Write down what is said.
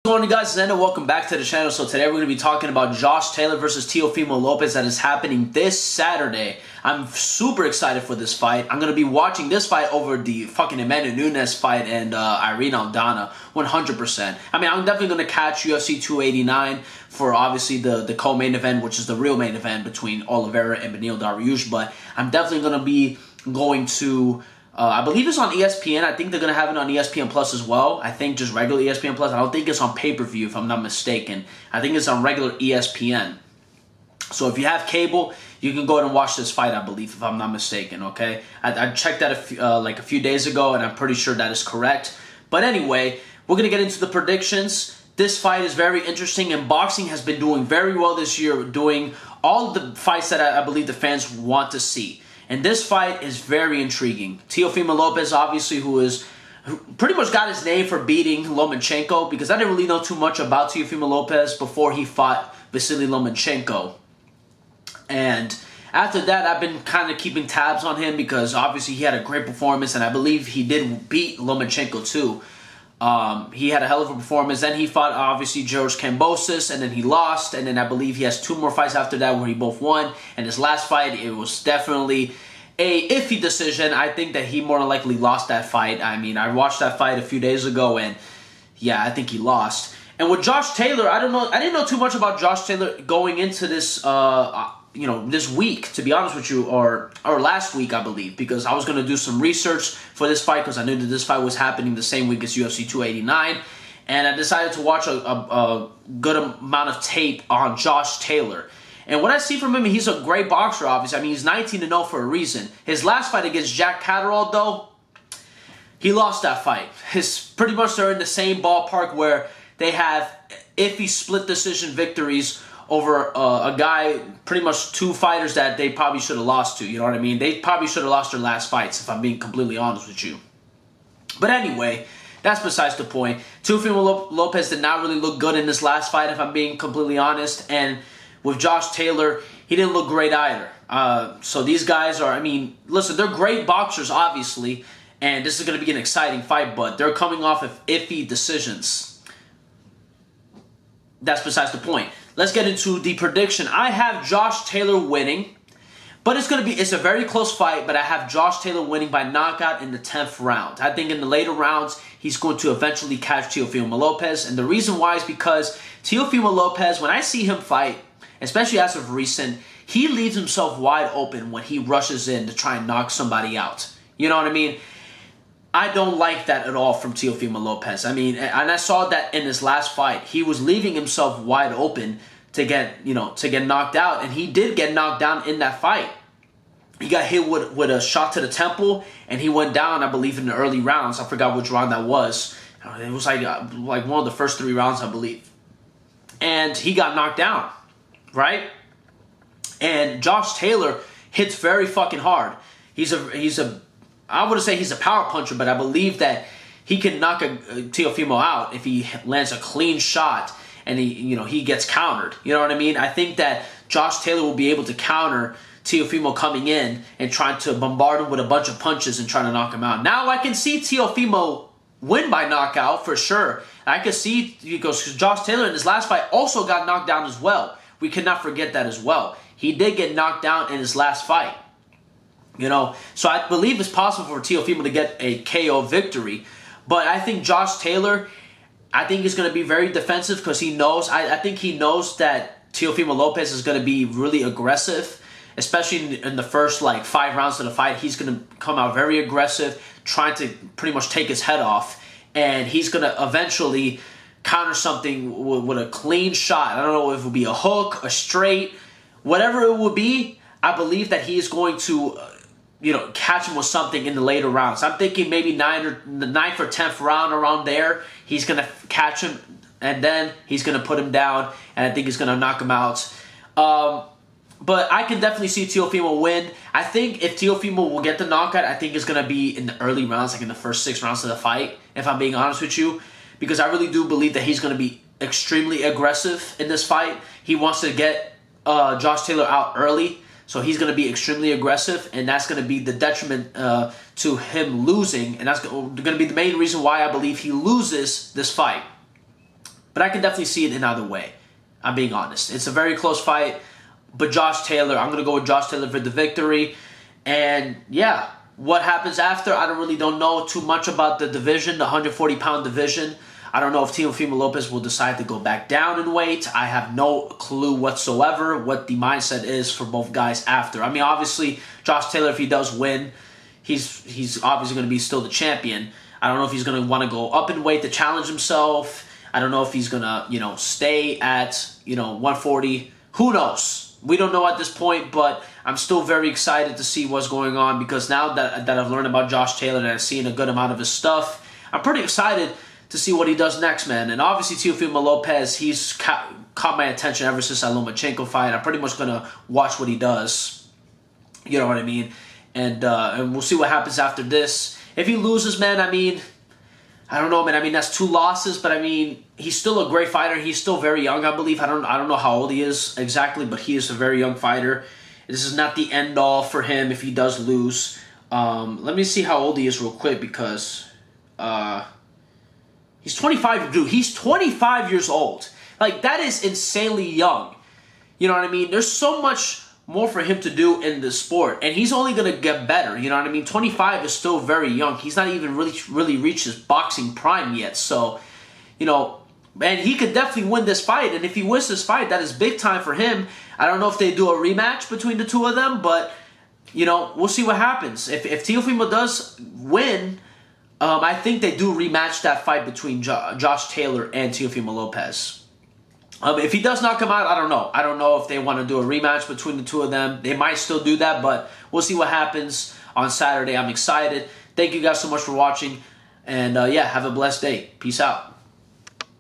What's going on, guys? And welcome back to the channel. So today we're going to be talking about Josh Taylor versus Teofimo Lopez that is happening this Saturday. I'm super excited for this fight. I'm going to be watching this fight over the fucking Amanda Nunes fight and Irene Aldana 100%. I mean, I'm definitely going to catch UFC 289 for obviously the co-main event, which is the real main event between Oliveira and Beneil Dariush. But I'm definitely going to be going to... I believe it's on ESPN. I think they're going to have it on ESPN Plus as well. I think just regular ESPN Plus. I don't think it's on pay-per-view, if I'm not mistaken. I think it's on regular ESPN. So if you have cable, you can go ahead and watch this fight, I believe, if I'm not mistaken, okay? I checked that like a few days ago, and I'm pretty sure that is correct. But anyway, we're going to get into the predictions. This fight is very interesting, and boxing has been doing very well this year, doing all the fights that I believe the fans want to see. And this fight is very intriguing. Teofimo Lopez, obviously, who pretty much got his name for beating Lomachenko, because I didn't really know too much about Teofimo Lopez before he fought Vasily Lomachenko. And after that, I've been kind of keeping tabs on him because obviously he had a great performance, and I believe he did beat Lomachenko too. He had a hell of a performance. Then he fought, obviously, George Kambosos, and then he lost. And then I believe he has 2 more fights after that where he both won. And his last fight, it was definitely a iffy decision. I think that he more than likely lost that fight. I mean, I watched that fight a few days ago, and yeah, I think he lost. And with Josh Taylor, I didn't know too much about Josh Taylor going into this, this week, to be honest with you, or last week, I believe, because I was going to do some research for this fight because I knew that this fight was happening the same week as UFC 289, and I decided to watch a good amount of tape on Josh Taylor. And what I see from him, he's a great boxer, obviously. I mean, he's 19-0 for a reason. His last fight against Jack Catterall, though, he lost that fight. Pretty much they're in the same ballpark where they have iffy split decision victories over a guy, pretty much 2 fighters that they probably should have lost to, you know what I mean? They probably should have lost their last fights, if I'm being completely honest with you. But anyway, that's besides the point. Teofimo Lopez did not really look good in this last fight, if I'm being completely honest. And with Josh Taylor, he didn't look great either. So these guys are, I mean, listen, they're great boxers, obviously, and this is going to be an exciting fight, but they're coming off of iffy decisions. That's besides the point. Let's get into the prediction. I have Josh Taylor winning, but it's a very close fight, but I have Josh Taylor winning by knockout in the 10th round. I think in the later rounds, he's going to eventually catch Teofimo Lopez, and the reason why is because Teofimo Lopez, when I see him fight, especially as of recent, he leaves himself wide open when he rushes in to try and knock somebody out. You know what I mean? I don't like that at all from Teofimo Lopez. I mean, and I saw that in his last fight. He was leaving himself wide open to get knocked out, and he did get knocked down in that fight. He got hit with a shot to the temple, and he went down, I believe, in the early rounds. I forgot which round that was. It was like one of the first 3 rounds, I believe. And he got knocked down, right? And Josh Taylor hits very fucking hard. I wouldn't say he's a power puncher, but I believe that he can knock Teofimo out if he lands a clean shot and he gets countered. You know what I mean? I think that Josh Taylor will be able to counter Teofimo coming in and trying to bombard him with a bunch of punches and trying to knock him out. Now I can see Teofimo win by knockout for sure. I can see, because Josh Taylor in his last fight also got knocked down as well. We cannot forget that as well. He did get knocked down in his last fight. So I believe it's possible for Teofimo to get a KO victory. But I think Josh Taylor, I think is going to be very defensive because he knows, I think he knows that Teofimo Lopez is going to be really aggressive, especially in the first 5 rounds of the fight. He's going to come out very aggressive, trying to pretty much take his head off. And he's going to eventually counter something with a clean shot. I don't know if it will be a hook, a straight, whatever it will be. I believe that he is going to... catch him with something in the later rounds. I'm thinking maybe the 9th or 10th round, around there, he's going to catch him, and then he's going to put him down, and I think he's going to knock him out. But I can definitely see Teofimo win. I think if Teofimo will get the knockout, I think it's going to be in the early rounds, like in the first 6 rounds of the fight, if I'm being honest with you, because I really do believe that he's going to be extremely aggressive in this fight. He wants to get Josh Taylor out early. So he's going to be extremely aggressive, and that's going to be the detriment to him losing. And that's going to be the main reason why I believe he loses this fight. but I can definitely see it in either way. I'm being honest. It's a very close fight, but Josh Taylor, I'm going to go with Josh Taylor for the victory. And yeah, what happens after, I don't know too much about the division, the 140-pound division. I don't know if Teofimo Lopez will decide to go back down in weight. I have no clue whatsoever what the mindset is for both guys after. I mean, obviously, Josh Taylor, if he does win, he's obviously going to be still the champion. I don't know if he's going to want to go up in weight to challenge himself. I don't know if he's going to, stay at, 140. Who knows? We don't know at this point, but I'm still very excited to see what's going on because now that I've learned about Josh Taylor and I've seen a good amount of his stuff, I'm pretty excited to see what he does next, man. And obviously, Teofimo Lopez, he's caught my attention ever since that Lomachenko fight. I'm pretty much going to watch what he does. You know what I mean? And we'll see what happens after this. If he loses, man, I mean, I don't know, man. I mean, that's 2 losses, but I mean, he's still a great fighter. He's still very young, I believe. I don't know how old he is exactly, but he is a very young fighter. This is not the end all for him if he does lose. Let me see how old he is real quick because he's 25. Dude, he's 25 years old. Like, that is insanely young. You know what I mean? There's so much more for him to do in the sport, and he's only going to get better. You know what I mean? 25 is still very young. He's not even really reached his boxing prime yet. So, and he could definitely win this fight, and if he wins this fight, that is big time for him. I don't know if they do a rematch between the two of them, but, we'll see what happens. If Teofimo does win, I think they do rematch that fight between Josh Taylor and Teofimo Lopez. If he does not come out, I don't know. I don't know if they want to do a rematch between the two of them. They might still do that, but we'll see what happens on Saturday. I'm excited. Thank you guys so much for watching. And yeah, have a blessed day. Peace out.